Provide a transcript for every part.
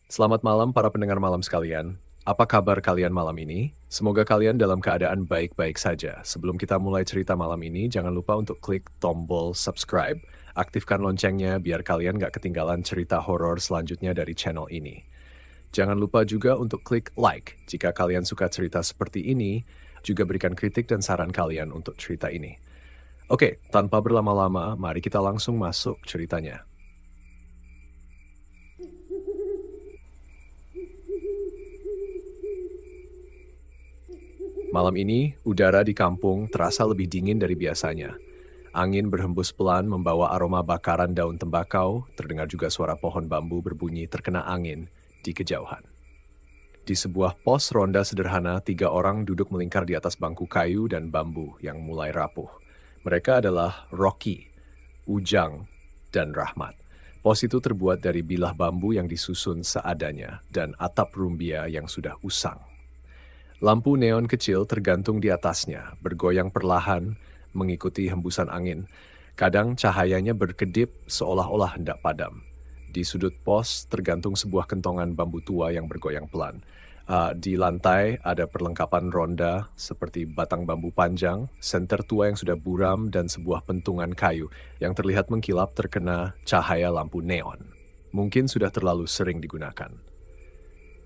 Selamat malam para pendengar malam sekalian. Apa kabar kalian malam ini? Semoga kalian dalam keadaan baik-baik saja. Sebelum kita mulai cerita malam ini, jangan lupa untuk klik tombol subscribe, aktifkan loncengnya biar kalian nggak ketinggalan cerita horor selanjutnya dari channel ini. Jangan lupa juga untuk klik like jika kalian suka cerita seperti ini, juga berikan kritik dan saran kalian untuk cerita ini. Oke, tanpa berlama-lama, mari kita langsung masuk ceritanya. Malam ini, udara di kampung terasa lebih dingin dari biasanya. Angin berhembus pelan membawa aroma bakaran daun tembakau, terdengar juga suara pohon bambu berbunyi terkena angin di kejauhan. Di sebuah pos ronda sederhana, 3 orang duduk melingkar di atas bangku kayu dan bambu yang mulai rapuh. Mereka adalah Rocky, Ujang, dan Rahmat. Pos itu terbuat dari bilah bambu yang disusun seadanya dan atap rumbia yang sudah usang. Lampu neon kecil tergantung di atasnya, bergoyang perlahan mengikuti hembusan angin. Kadang cahayanya berkedip seolah-olah hendak padam. Di sudut pos tergantung sebuah kentongan bambu tua yang bergoyang pelan. Di lantai ada perlengkapan ronda seperti batang bambu panjang, senter tua yang sudah buram, dan sebuah pentungan kayu yang terlihat mengkilap terkena cahaya lampu neon. Mungkin sudah terlalu sering digunakan.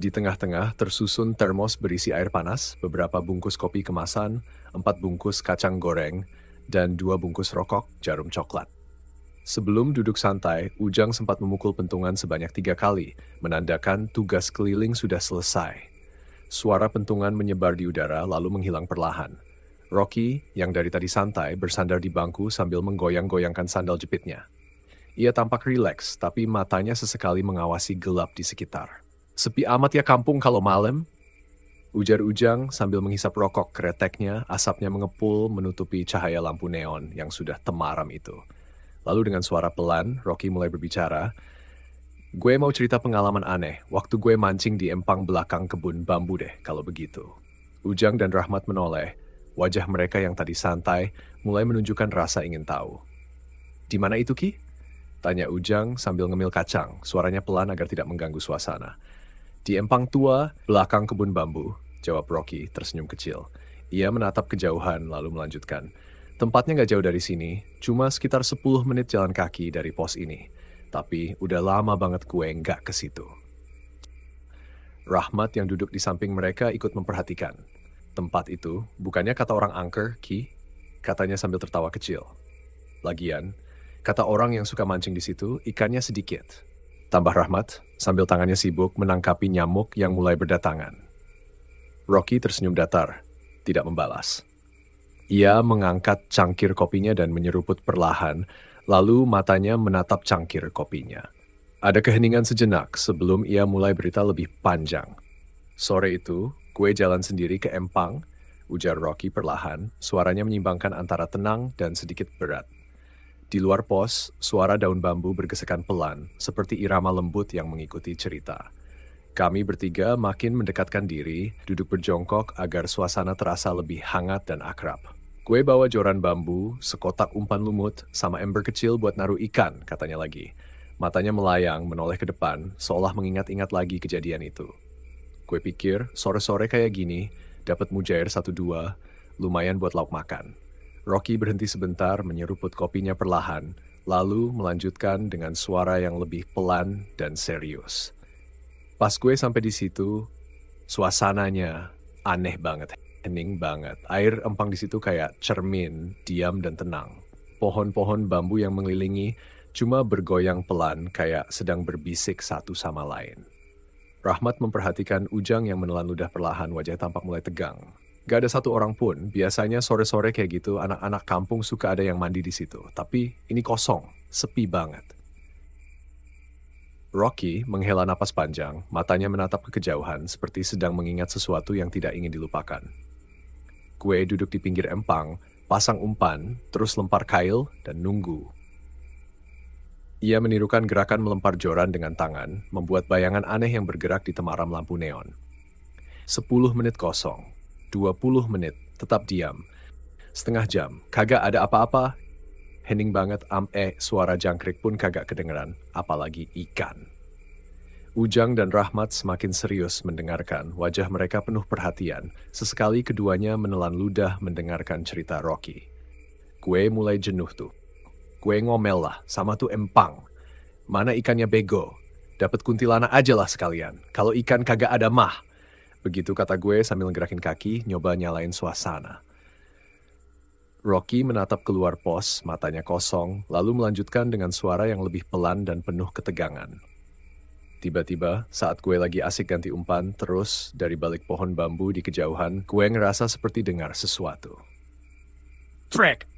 Di tengah-tengah tersusun termos berisi air panas, beberapa bungkus kopi kemasan, 4 bungkus kacang goreng, dan 2 bungkus rokok jarum coklat. Sebelum duduk santai, Ujang sempat memukul pentungan sebanyak 3 kali, menandakan tugas keliling sudah selesai. Suara pentungan menyebar di udara lalu menghilang perlahan. Rocky, yang dari tadi santai, bersandar di bangku sambil menggoyang-goyangkan sandal jepitnya. Ia tampak rileks, tapi matanya sesekali mengawasi gelap di sekitar. Sepi amat ya kampung kalau malam, ujar Ujang sambil menghisap rokok kreteknya, asapnya mengepul menutupi cahaya lampu neon yang sudah temaram itu. Lalu dengan suara pelan, Rocky mulai berbicara, "Gue mau cerita pengalaman aneh, waktu gue mancing di empang belakang kebun bambu deh kalau begitu." Ujang dan Rahmat menoleh, wajah mereka yang tadi santai mulai menunjukkan rasa ingin tahu. "Di mana itu, Ki?" tanya Ujang sambil ngemil kacang, suaranya pelan agar tidak mengganggu suasana. "Di empang tua, belakang kebun bambu," jawab Rocky tersenyum kecil. Ia menatap kejauhan lalu melanjutkan. "Tempatnya nggak jauh dari sini, cuma sekitar 10 menit jalan kaki dari pos ini. Tapi udah lama banget gue nggak ke situ." Rahmat yang duduk di samping mereka ikut memperhatikan. "Tempat itu, bukannya kata orang angker, Ki?" katanya sambil tertawa kecil. "Lagian, kata orang yang suka mancing di situ, ikannya sedikit," tambah Rahmat, sambil tangannya sibuk menangkapi nyamuk yang mulai berdatangan. Rocky tersenyum datar, tidak membalas. Ia mengangkat cangkir kopinya dan menyeruput perlahan, lalu matanya menatap cangkir kopinya. Ada keheningan sejenak sebelum ia mulai berita lebih panjang. "Sore itu, gue jalan sendiri ke empang," ujar Rocky perlahan, suaranya menyimbangkan antara tenang dan sedikit berat. Di luar pos, suara daun bambu bergesekan pelan, seperti irama lembut yang mengikuti cerita. Kami bertiga makin mendekatkan diri, duduk berjongkok agar suasana terasa lebih hangat dan akrab. "Gue bawa joran bambu, sekotak umpan lumut, sama ember kecil buat naruh ikan," katanya lagi. Matanya melayang, menoleh ke depan, seolah mengingat-ingat lagi kejadian itu. "Gue pikir, sore-sore kayak gini, dapat mujair 1-2, lumayan buat lauk makan." Rocky berhenti sebentar menyeruput kopinya perlahan, lalu melanjutkan dengan suara yang lebih pelan dan serius. "Pas gue sampai di situ, suasananya aneh banget, hening banget. Air empang di situ kayak cermin, diam dan tenang. Pohon-pohon bambu yang mengelilingi cuma bergoyang pelan kayak sedang berbisik satu sama lain." Rahmat memperhatikan Ujang yang menelan ludah perlahan, wajah tampak mulai tegang. "Gak ada satu orang pun, biasanya sore-sore kayak gitu anak-anak kampung suka ada yang mandi di situ. Tapi ini kosong, sepi banget." Rocky menghela napas panjang, matanya menatap ke kejauhan seperti sedang mengingat sesuatu yang tidak ingin dilupakan. "Gue duduk di pinggir empang, pasang umpan, terus lempar kail dan nunggu." Ia menirukan gerakan melempar joran dengan tangan, membuat bayangan aneh yang bergerak di temaram lampu neon. 10 menit kosong, 20 menit, tetap diam. Setengah jam, kagak ada apa-apa. Hening banget, suara jangkrik pun kagak kedengeran, apalagi ikan. Ujang dan Rahmat semakin serius mendengarkan, wajah mereka penuh perhatian. Sesekali keduanya menelan ludah mendengarkan cerita Rocky. Gue mulai jenuh tuh. Gue ngomel lah, sama tuh empang. Mana ikannya bego? Dapat kuntilanak aja lah sekalian. Kalau ikan kagak ada mah. Begitu kata gue sambil gerakin kaki, nyoba nyalain suasana. Rocky menatap keluar pos, matanya kosong, lalu melanjutkan dengan suara yang lebih pelan dan penuh ketegangan. Tiba-tiba, saat gue lagi asik ganti umpan, terus dari balik pohon bambu di kejauhan, gue ngerasa seperti dengar sesuatu. Trek!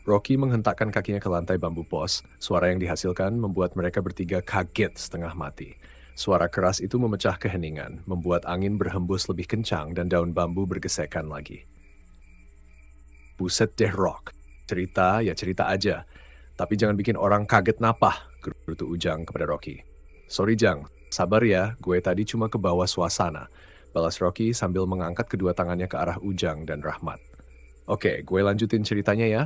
Rocky menghentakkan kakinya ke lantai bambu pos. Suara yang dihasilkan membuat mereka bertiga kaget setengah mati. Suara keras itu memecah keheningan, membuat angin berhembus lebih kencang dan daun bambu bergesekan lagi. Buset deh Rock, cerita ya cerita aja. Tapi jangan bikin orang kaget napah, gerutu Ujang kepada Rocky. Sorry Jang, sabar ya, gue tadi cuma ke bawah suasana. Balas Rocky sambil mengangkat kedua tangannya ke arah Ujang dan Rahmat. Oke, gue lanjutin ceritanya ya,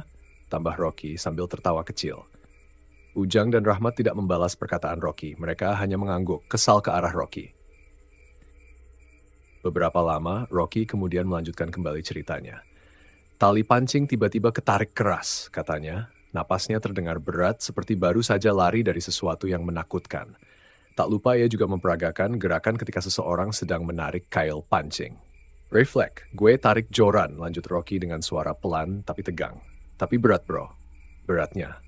tambah Rocky sambil tertawa kecil. Ujang dan Rahmat tidak membalas perkataan Rocky, mereka hanya mengangguk, kesal ke arah Rocky. Beberapa lama, Rocky kemudian melanjutkan kembali ceritanya. Tali pancing tiba-tiba ketarik keras, katanya. Napasnya terdengar berat seperti baru saja lari dari sesuatu yang menakutkan. Tak lupa ia juga memperagakan gerakan ketika seseorang sedang menarik kail pancing. Refleks, gue tarik joran, lanjut Rocky dengan suara pelan tapi tegang. Tapi berat bro, beratnya.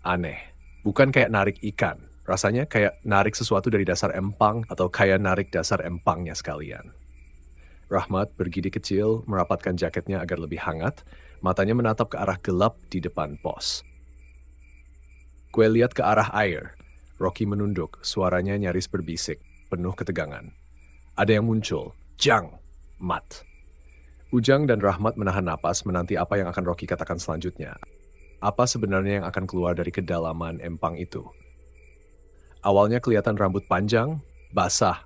Aneh, bukan kayak narik ikan. Rasanya kayak narik sesuatu dari dasar empang atau kayak narik dasar empangnya sekalian. Rahmat bergigi kecil, merapatkan jaketnya agar lebih hangat, matanya menatap ke arah gelap di depan pos. Gue lihat ke arah air. Rocky menunduk, suaranya nyaris berbisik, penuh ketegangan. Ada yang muncul, Jang, Mat. Ujang dan Rahmat menahan napas menanti apa yang akan Rocky katakan selanjutnya. Apa sebenarnya yang akan keluar dari kedalaman empang itu? Awalnya kelihatan rambut panjang, basah,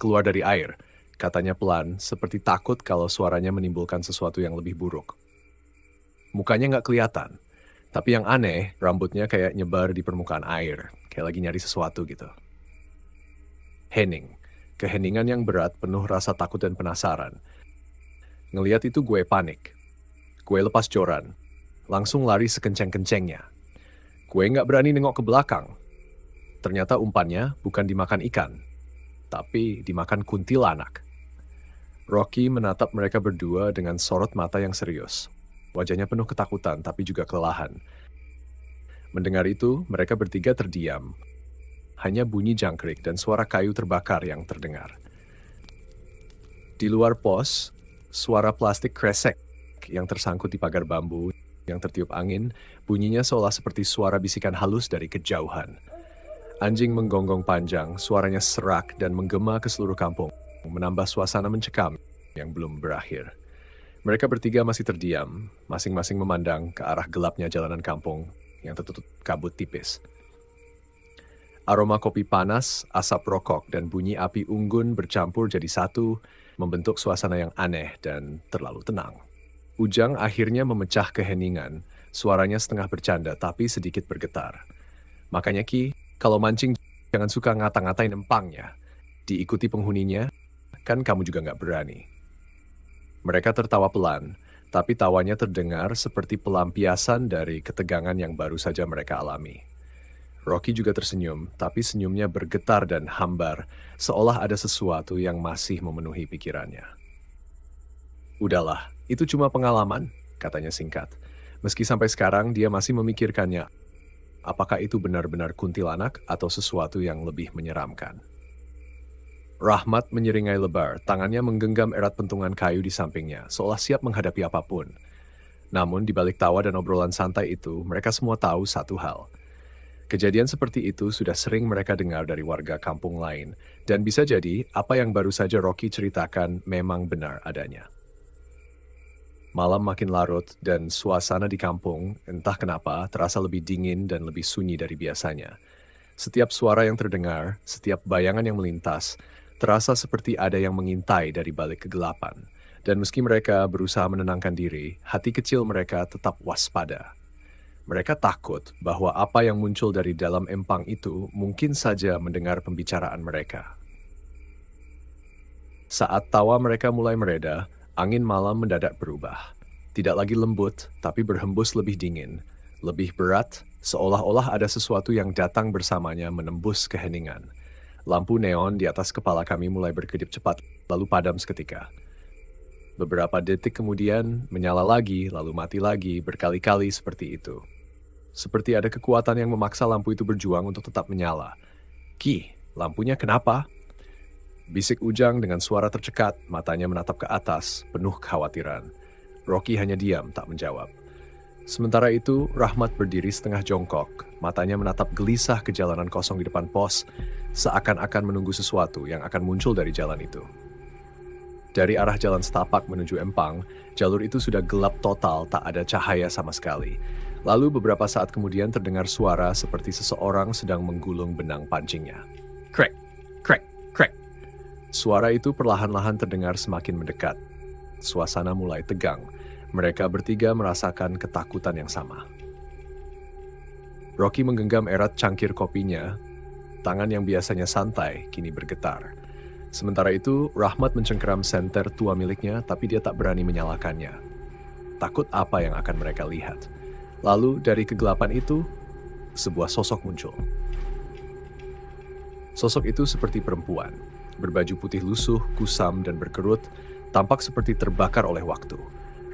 keluar dari air. Katanya pelan, seperti takut kalau suaranya menimbulkan sesuatu yang lebih buruk. Mukanya nggak kelihatan. Tapi yang aneh, rambutnya kayak nyebar di permukaan air, kayak lagi nyari sesuatu gitu. Hening, keheningan yang berat penuh rasa takut dan penasaran. Ngeliat itu gue panik. Gue lepas joran, langsung lari sekenceng-kencengnya. Gue nggak berani nengok ke belakang. Ternyata umpannya bukan dimakan ikan, tapi dimakan kuntilanak. Rocky menatap mereka berdua dengan sorot mata yang serius. Wajahnya penuh ketakutan tapi juga kelelahan. Mendengar itu, mereka bertiga terdiam. Hanya bunyi jangkrik dan suara kayu terbakar yang terdengar. Di luar pos, suara plastik kresek yang tersangkut di pagar bambu yang tertiup angin, bunyinya seolah seperti suara bisikan halus dari kejauhan. Anjing menggonggong panjang, suaranya serak dan menggema ke seluruh kampung, menambah suasana mencekam yang belum berakhir. Mereka bertiga masih terdiam, masing-masing memandang ke arah gelapnya jalanan kampung yang tertutup kabut tipis. Aroma kopi panas, asap rokok, dan bunyi api unggun bercampur jadi satu, membentuk suasana yang aneh dan terlalu tenang. Ujang akhirnya memecah keheningan, suaranya setengah bercanda tapi sedikit bergetar. Makanya Ki, kalau mancing jangan suka ngata-ngatain empangnya. Diikuti penghuninya, kan kamu juga nggak berani. Mereka tertawa pelan, tapi tawanya terdengar seperti pelampiasan dari ketegangan yang baru saja mereka alami. Rocky juga tersenyum, tapi senyumnya bergetar dan hambar, seolah ada sesuatu yang masih memenuhi pikirannya. Udahlah, itu cuma pengalaman, katanya singkat. Meski sampai sekarang dia masih memikirkannya, apakah itu benar-benar kuntilanak atau sesuatu yang lebih menyeramkan. Rahmat menyeringai lebar, tangannya menggenggam erat pentungan kayu di sampingnya, seolah siap menghadapi apapun. Namun di balik tawa dan obrolan santai itu, mereka semua tahu satu hal. Kejadian seperti itu sudah sering mereka dengar dari warga kampung lain, dan bisa jadi apa yang baru saja Rocky ceritakan memang benar adanya. Malam makin larut dan suasana di kampung, entah kenapa, terasa lebih dingin dan lebih sunyi dari biasanya. Setiap suara yang terdengar, setiap bayangan yang melintas, terasa seperti ada yang mengintai dari balik kegelapan. Dan meski mereka berusaha menenangkan diri, hati kecil mereka tetap waspada. Mereka takut bahwa apa yang muncul dari dalam empang itu mungkin saja mendengar pembicaraan mereka. Saat tawa mereka mulai mereda, angin malam mendadak berubah. Tidak lagi lembut, tapi berhembus lebih dingin, lebih berat, seolah-olah ada sesuatu yang datang bersamanya menembus keheningan. Lampu neon di atas kepala kami mulai berkedip cepat, lalu padam seketika. Beberapa detik kemudian, menyala lagi, lalu mati lagi, berkali-kali seperti itu. Seperti ada kekuatan yang memaksa lampu itu berjuang untuk tetap menyala. "Ki, lampunya kenapa?" Bisik Ujang dengan suara tercekat, matanya menatap ke atas, penuh kekhawatiran. Rocky hanya diam, tak menjawab. Sementara itu, Rahmat berdiri setengah jongkok, matanya menatap gelisah ke jalanan kosong di depan pos, seakan-akan menunggu sesuatu yang akan muncul dari jalan itu. Dari arah jalan setapak menuju Empang, jalur itu sudah gelap total, tak ada cahaya sama sekali. Lalu beberapa saat kemudian terdengar suara seperti seseorang sedang menggulung benang pancingnya. Krek, krek, krek. Suara itu perlahan-lahan terdengar semakin mendekat. Suasana mulai tegang. Mereka bertiga merasakan ketakutan yang sama. Rocky menggenggam erat cangkir kopinya. Tangan yang biasanya santai kini bergetar. Sementara itu, Rahmat mencengkeram senter tua miliknya, tapi dia tak berani menyalakannya. Takut apa yang akan mereka lihat. Lalu dari kegelapan itu, sebuah sosok muncul. Sosok itu seperti perempuan, berbaju putih lusuh, kusam, dan berkerut, tampak seperti terbakar oleh waktu.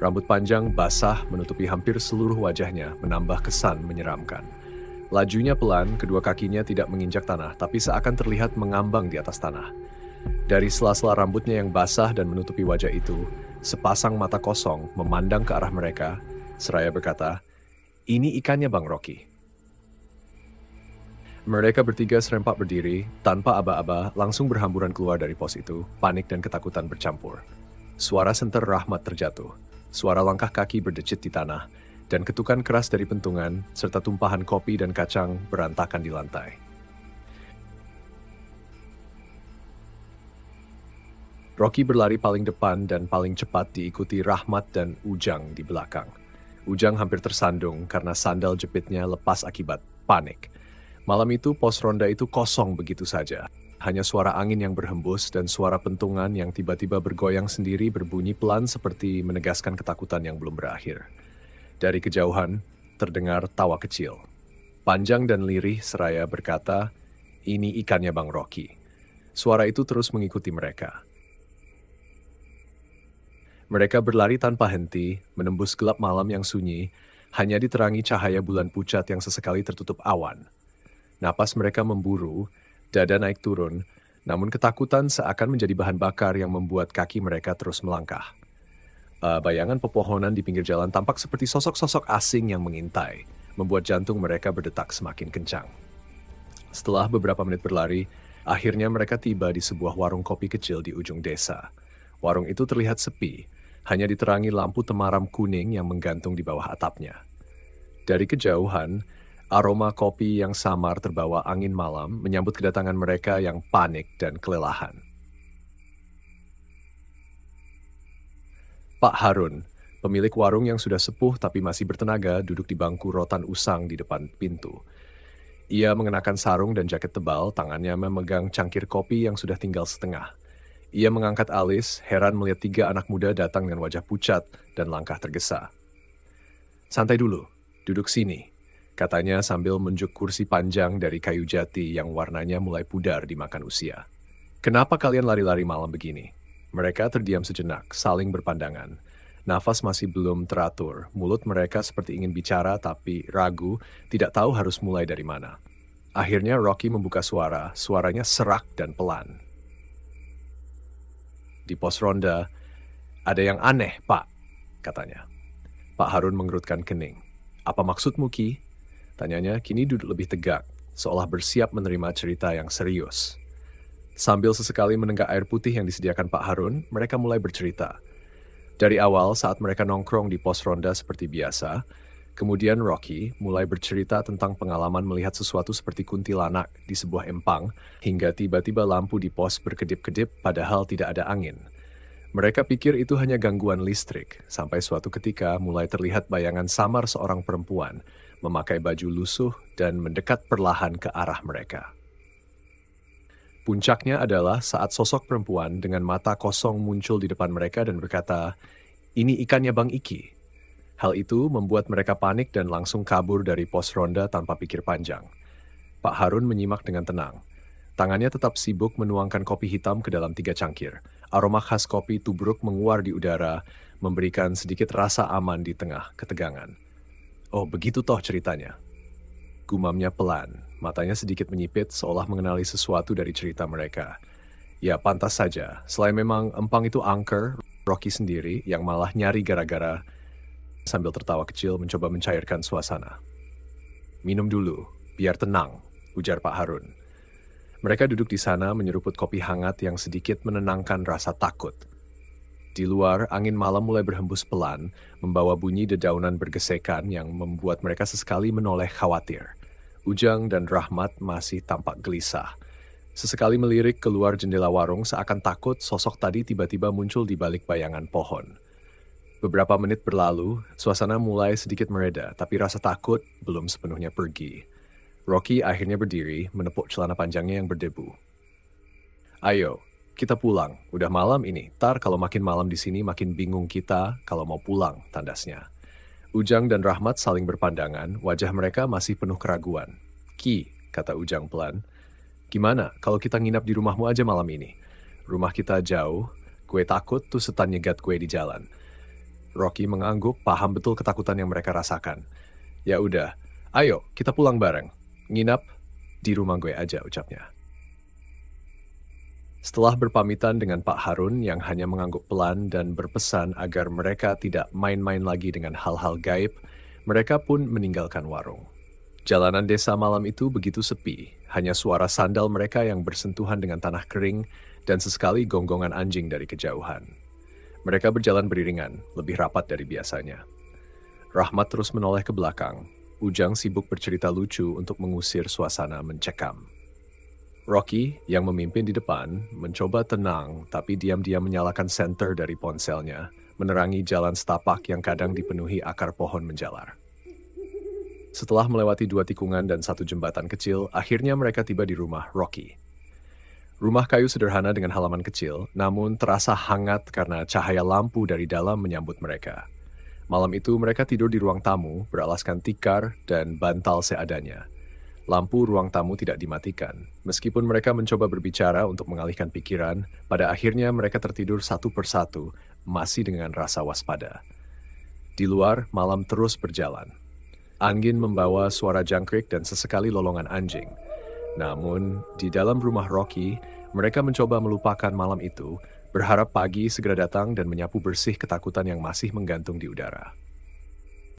Rambut panjang, basah, menutupi hampir seluruh wajahnya, menambah kesan menyeramkan. Lajunya pelan, kedua kakinya tidak menginjak tanah, tapi seakan terlihat mengambang di atas tanah. Dari sela-sela rambutnya yang basah dan menutupi wajah itu, sepasang mata kosong memandang ke arah mereka, seraya berkata, "Ini ikannya Bang Rocky." Mereka bertiga serempak berdiri, tanpa aba-aba, langsung berhamburan keluar dari pos itu, panik dan ketakutan bercampur. Suara senter Rahmat terjatuh, suara langkah kaki berdecit di tanah, dan ketukan keras dari pentungan, serta tumpahan kopi dan kacang berantakan di lantai. Rocky berlari paling depan dan paling cepat diikuti Rahmat dan Ujang di belakang. Ujang hampir tersandung karena sandal jepitnya lepas akibat panik. Malam itu pos ronda itu kosong begitu saja. Hanya suara angin yang berhembus dan suara pentungan yang tiba-tiba bergoyang sendiri berbunyi pelan seperti menegaskan ketakutan yang belum berakhir. Dari kejauhan, terdengar tawa kecil. Panjang dan lirih seraya berkata, "Ini ikannya Bang Rocky." Suara itu terus mengikuti mereka. Mereka berlari tanpa henti, menembus gelap malam yang sunyi, hanya diterangi cahaya bulan pucat yang sesekali tertutup awan. Napas mereka memburu, dada naik turun, namun ketakutan seakan menjadi bahan bakar yang membuat kaki mereka terus melangkah. Bayangan pepohonan di pinggir jalan tampak seperti sosok-sosok asing yang mengintai, membuat jantung mereka berdetak semakin kencang. Setelah beberapa menit berlari, akhirnya mereka tiba di sebuah warung kopi kecil di ujung desa. Warung itu terlihat sepi, hanya diterangi lampu temaram kuning yang menggantung di bawah atapnya. Dari kejauhan, aroma kopi yang samar terbawa angin malam menyambut kedatangan mereka yang panik dan kelelahan. Pak Harun, pemilik warung yang sudah sepuh tapi masih bertenaga, duduk di bangku rotan usang di depan pintu. Ia mengenakan sarung dan jaket tebal, tangannya memegang cangkir kopi yang sudah tinggal setengah. Ia mengangkat alis, heran melihat 3 anak muda datang dengan wajah pucat dan langkah tergesa. "Santai dulu, duduk sini," katanya sambil menunjuk kursi panjang dari kayu jati yang warnanya mulai pudar dimakan usia. "Kenapa kalian lari-lari malam begini?" Mereka terdiam sejenak, saling berpandangan. Nafas masih belum teratur, mulut mereka seperti ingin bicara tapi ragu, tidak tahu harus mulai dari mana. Akhirnya Rocky membuka suara, suaranya serak dan pelan. "Di pos ronda, ada yang aneh, Pak," katanya. Pak Harun mengerutkan kening. "Apa maksudmu, Ki?" Tanyanya kini duduk lebih tegak, seolah bersiap menerima cerita yang serius. Sambil sesekali menenggak air putih yang disediakan Pak Harun, mereka mulai bercerita. Dari awal saat mereka nongkrong di pos ronda seperti biasa, kemudian Rocky mulai bercerita tentang pengalaman melihat sesuatu seperti kuntilanak di sebuah empang, hingga tiba-tiba lampu di pos berkedip-kedip padahal tidak ada angin. Mereka pikir itu hanya gangguan listrik, sampai suatu ketika mulai terlihat bayangan samar seorang perempuan, memakai baju lusuh, dan mendekat perlahan ke arah mereka. Puncaknya adalah saat sosok perempuan dengan mata kosong muncul di depan mereka dan berkata, "Ini ikannya Bang Iki." Hal itu membuat mereka panik dan langsung kabur dari pos ronda tanpa pikir panjang. Pak Harun menyimak dengan tenang. Tangannya tetap sibuk menuangkan kopi hitam ke dalam 3 cangkir. Aroma khas kopi tubruk menguar di udara, memberikan sedikit rasa aman di tengah ketegangan. "Oh, begitu toh ceritanya." Gumamnya pelan, matanya sedikit menyipit seolah mengenali sesuatu dari cerita mereka. Ya, pantas saja. Selain memang empang itu angker, Rocky sendiri yang malah nyari gara-gara sambil tertawa kecil mencoba mencairkan suasana. "Minum dulu, biar tenang," ujar Pak Harun. Mereka duduk di sana menyeruput kopi hangat yang sedikit menenangkan rasa takut. Di luar, angin malam mulai berhembus pelan, membawa bunyi dedaunan bergesekan yang membuat mereka sesekali menoleh khawatir. Ujang dan Rahmat masih tampak gelisah. Sesekali melirik keluar jendela warung seakan takut sosok tadi tiba-tiba muncul di balik bayangan pohon. Beberapa menit berlalu, suasana mulai sedikit mereda, tapi rasa takut belum sepenuhnya pergi. Rocky akhirnya berdiri, menepuk celana panjangnya yang berdebu. "Ayo, kita pulang. Udah malam ini. Tar kalau makin malam di sini makin bingung kita kalau mau pulang," tandasnya. Ujang dan Rahmat saling berpandangan, wajah mereka masih penuh keraguan. "Ki," kata Ujang pelan, "gimana kalau kita nginap di rumahmu aja malam ini? Rumah kita jauh, gue takut tuh setan nyegat gue di jalan." Rocky mengangguk, paham betul ketakutan yang mereka rasakan. "Ya udah, ayo kita pulang bareng. Nginap di rumah gue aja," ucapnya. Setelah berpamitan dengan Pak Harun yang hanya mengangguk pelan dan berpesan agar mereka tidak main-main lagi dengan hal-hal gaib, mereka pun meninggalkan warung. Jalanan desa malam itu begitu sepi, hanya suara sandal mereka yang bersentuhan dengan tanah kering dan sesekali gonggongan anjing dari kejauhan. Mereka berjalan beriringan, lebih rapat dari biasanya. Rahmat terus menoleh ke belakang. Ujang sibuk bercerita lucu untuk mengusir suasana mencekam. Rocky, yang memimpin di depan, mencoba tenang tapi diam-diam menyalakan senter dari ponselnya, menerangi jalan setapak yang kadang dipenuhi akar pohon menjalar. Setelah melewati 2 tikungan dan 1 jembatan kecil, akhirnya mereka tiba di rumah Rocky. Rumah kayu sederhana dengan halaman kecil, namun terasa hangat karena cahaya lampu dari dalam menyambut mereka. Malam itu mereka tidur di ruang tamu, beralaskan tikar dan bantal seadanya. Lampu ruang tamu tidak dimatikan. Meskipun mereka mencoba berbicara untuk mengalihkan pikiran, pada akhirnya mereka tertidur satu persatu, masih dengan rasa waspada. Di luar, malam terus berjalan. Angin membawa suara jangkrik dan sesekali lolongan anjing. Namun, di dalam rumah Rocky, mereka mencoba melupakan malam itu, berharap pagi segera datang dan menyapu bersih ketakutan yang masih menggantung di udara.